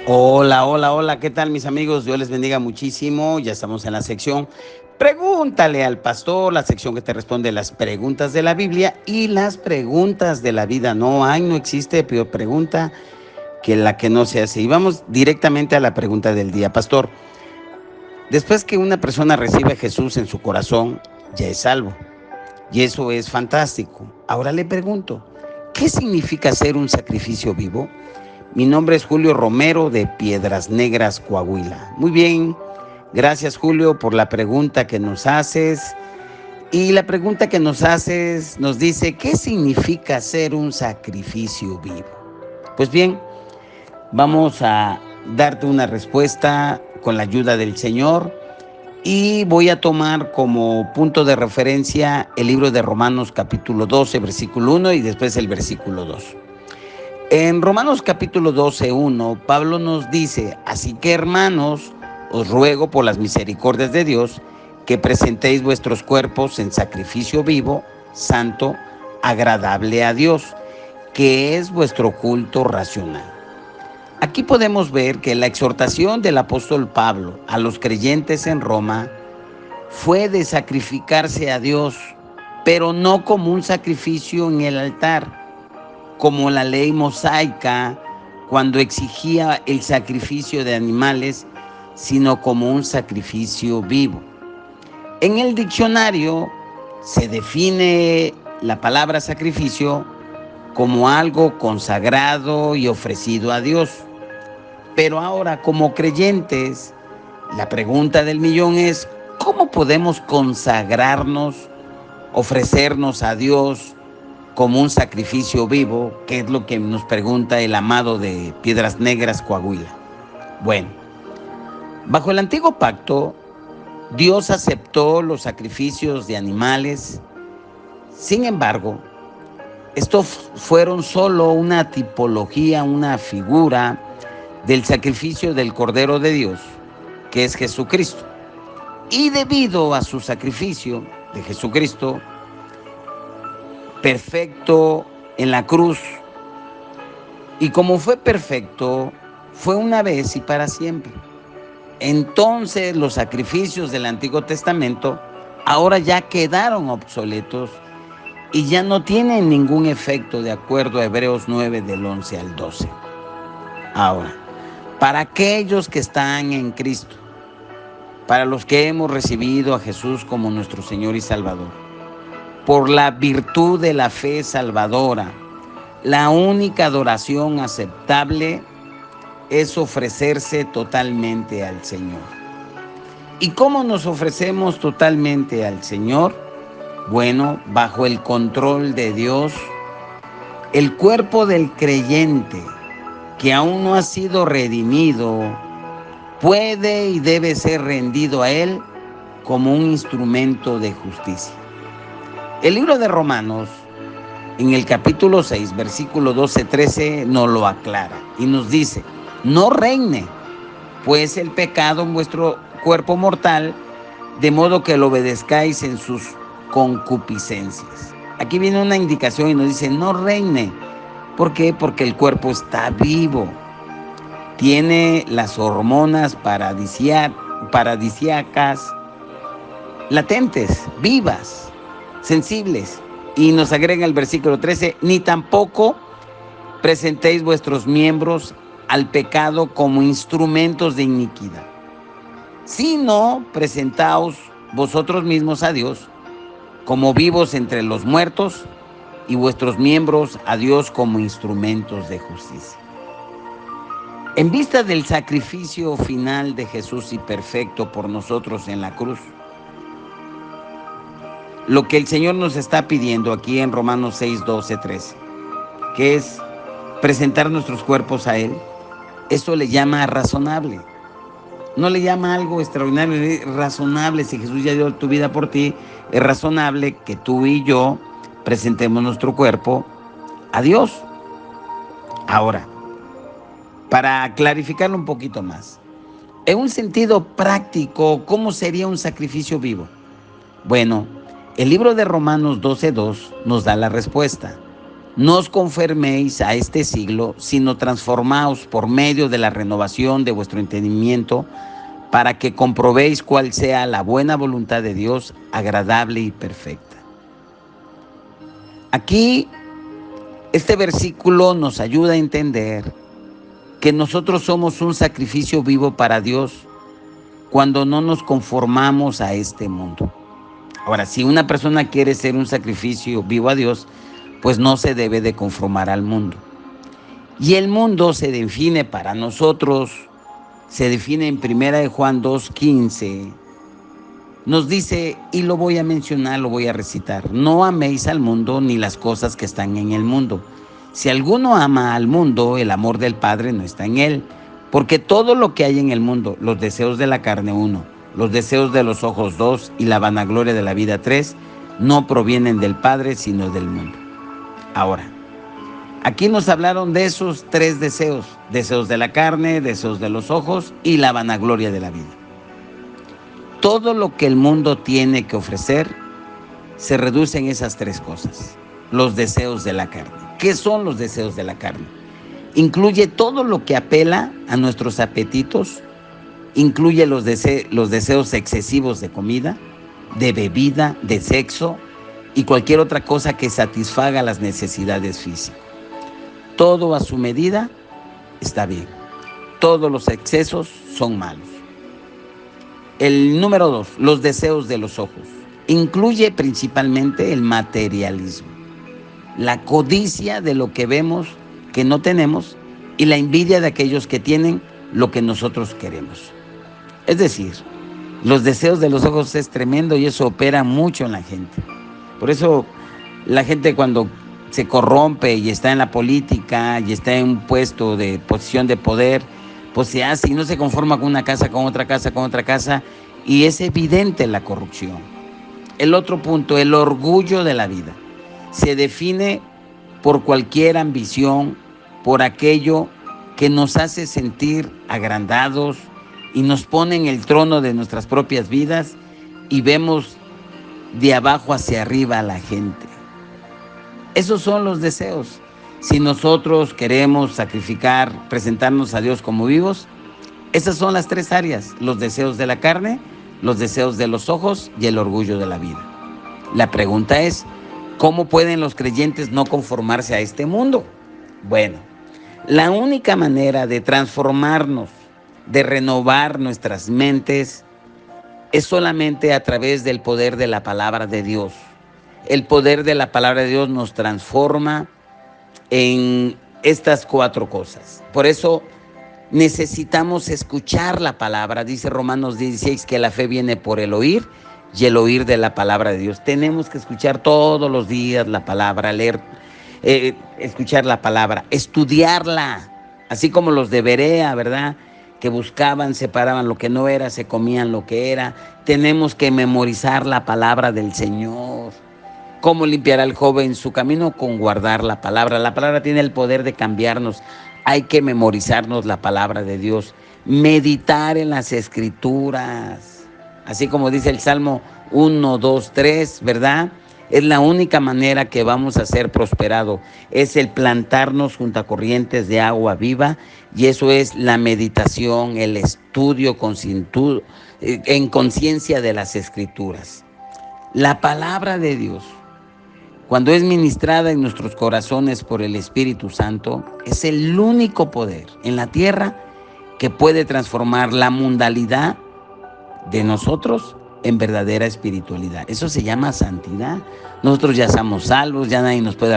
Hola, hola, hola, ¿qué tal mis amigos? Dios les bendiga muchísimo. Ya estamos en la sección Pregúntale al pastor, la sección que te responde las preguntas de la Biblia y las preguntas de la vida. No existe peor pregunta que la que no se hace. Y vamos directamente a la pregunta del día. Pastor, después que una persona recibe a Jesús en su corazón, ya es salvo. Y eso es fantástico. Ahora le pregunto, ¿qué significa ser un sacrificio vivo? Mi nombre es Julio Romero de Piedras Negras, Coahuila. Muy bien, gracias Julio por la pregunta que nos haces. Y la pregunta que nos haces nos dice, ¿qué significa ser un sacrificio vivo? Pues bien, vamos a darte una respuesta con la ayuda del Señor y voy a tomar como punto de referencia el libro de Romanos capítulo 12, versículo 1 y después el versículo 2. En Romanos capítulo 12:1, Pablo nos dice, así que hermanos, os ruego por las misericordias de Dios, que presentéis vuestros cuerpos en sacrificio vivo, santo, agradable a Dios, que es vuestro culto racional. Aquí podemos ver que la exhortación del apóstol Pablo a los creyentes en Roma fue de sacrificarse a Dios, pero no como un sacrificio en el altar, como la ley mosaica cuando exigía el sacrificio de animales, sino como un sacrificio vivo. En el diccionario se define la palabra sacrificio como algo consagrado y ofrecido a Dios. Pero ahora, como creyentes, la pregunta del millón es, ¿cómo podemos consagrarnos, ofrecernos a Dios como un sacrificio vivo? Que es lo que nos pregunta el amado de Piedras Negras, Coahuila. Bueno, bajo el antiguo pacto, Dios aceptó los sacrificios de animales. Sin embargo, estos fueron solo una tipología, una figura del sacrificio del Cordero de Dios, que es Jesucristo. Y debido a su sacrificio de Jesucristo, perfecto en la cruz, y como fue perfecto, fue una vez y para siempre. Entonces los sacrificios del Antiguo Testamento ahora ya quedaron obsoletos y ya no tienen ningún efecto de acuerdo a Hebreos 9 del 11 al 12. Ahora, para aquellos que están en Cristo, para los que hemos recibido a Jesús como nuestro Señor y Salvador, por la virtud de la fe salvadora, la única adoración aceptable es ofrecerse totalmente al Señor. ¿Y cómo nos ofrecemos totalmente al Señor? Bueno, bajo el control de Dios, el cuerpo del creyente que aún no ha sido redimido puede y debe ser rendido a Él como un instrumento de justicia. El libro de Romanos, en el capítulo 6, versículo 12-13, nos lo aclara y nos dice, no reine pues el pecado en vuestro cuerpo mortal, de modo que lo obedezcáis en sus concupiscencias. Aquí viene una indicación y nos dice, no reine. ¿Por qué? Porque el cuerpo está vivo. Tiene las hormonas paradisíacas latentes, vivas, sensibles. Y nos agrega el versículo 13, ni tampoco presentéis vuestros miembros al pecado como instrumentos de iniquidad, sino presentaos vosotros mismos a Dios como vivos entre los muertos y vuestros miembros a Dios como instrumentos de justicia. En vista del sacrificio final de Jesús y perfecto por nosotros en la cruz, lo que el Señor nos está pidiendo aquí en Romanos 6, 12, 13, que es presentar nuestros cuerpos a Él, eso le llama razonable. No le llama algo extraordinario, es razonable. Si Jesús ya dio tu vida por ti, es razonable que tú y yo presentemos nuestro cuerpo a Dios. Ahora, para clarificarlo un poquito más, en un sentido práctico, ¿cómo sería un sacrificio vivo? Bueno, el libro de Romanos 12:2 nos da la respuesta. No os conforméis a este siglo, sino transformaos por medio de la renovación de vuestro entendimiento, para que comprobéis cuál sea la buena voluntad de Dios, agradable y perfecta. Aquí, este versículo nos ayuda a entender que nosotros somos un sacrificio vivo para Dios cuando no nos conformamos a este mundo. Ahora, si una persona quiere ser un sacrificio vivo a Dios, pues no se debe de conformar al mundo. Y el mundo se define para nosotros, se define en 1 Juan 2:15. Nos dice, y lo voy a mencionar, lo voy a recitar: no améis al mundo ni las cosas que están en el mundo. Si alguno ama al mundo, el amor del Padre no está en él. Porque todo lo que hay en el mundo, los deseos de la carne 1, los deseos de los ojos 2 y la vanagloria de la vida 3, no provienen del Padre, sino del mundo. Ahora, aquí nos hablaron de esos 3 deseos: deseos de la carne, deseos de los ojos y la vanagloria de la vida. Todo lo que el mundo tiene que ofrecer se reduce en esas 3 cosas. Los deseos de la carne. ¿Qué son los deseos de la carne? Incluye todo lo que apela a nuestros apetitos, incluye los deseos excesivos de comida, de bebida, de sexo y cualquier otra cosa que satisfaga las necesidades físicas. Todo a su medida está bien. Todos los excesos son malos. El número 2, los deseos de los ojos. Incluye principalmente el materialismo, la codicia de lo que vemos que no tenemos y la envidia de aquellos que tienen lo que nosotros queremos. Es decir, los deseos de los ojos es tremendo y eso opera mucho en la gente. Por eso la gente, cuando se corrompe y está en la política y está en un puesto de posición de poder, pues se hace y no se conforma con una casa, con otra casa, con otra casa, y es evidente la corrupción. El otro punto, el orgullo de la vida, se define por cualquier ambición, por aquello que nos hace sentir agrandados y nos pone en el trono de nuestras propias vidas y vemos de abajo hacia arriba a la gente. Esos son los deseos. Si nosotros queremos sacrificar, presentarnos a Dios como vivos, esas son las 3 áreas: los deseos de la carne, los deseos de los ojos y el orgullo de la vida. La pregunta es, ¿cómo pueden los creyentes no conformarse a este mundo? Bueno, la única manera de transformarnos, de renovar nuestras mentes, es solamente a través del poder de la palabra de Dios. El poder de la palabra de Dios nos transforma en estas 4 cosas. Por eso necesitamos escuchar la palabra. Dice Romanos 16 que la fe viene por el oír y el oír de la palabra de Dios. Tenemos que escuchar todos los días la palabra, leer, escuchar la palabra, estudiarla, así como los de Berea, ¿verdad? Que buscaban, separaban lo que no era, se comían lo que era. Tenemos que memorizar la palabra del Señor. ¿Cómo limpiará el joven su camino? Con guardar la palabra. La palabra tiene el poder de cambiarnos. Hay que memorizarnos la palabra de Dios. Meditar en las Escrituras. Así como dice el Salmo 1, 2, 3, ¿verdad? Es la única manera que vamos a ser prosperados. Es el plantarnos junto a corrientes de agua viva. Y eso es la meditación, el estudio en conciencia de las Escrituras. La palabra de Dios, cuando es ministrada en nuestros corazones por el Espíritu Santo, es el único poder en la tierra que puede transformar la mundanalidad de nosotros en verdadera espiritualidad. Eso se llama santidad. Nosotros ya somos salvos, ya nadie nos puede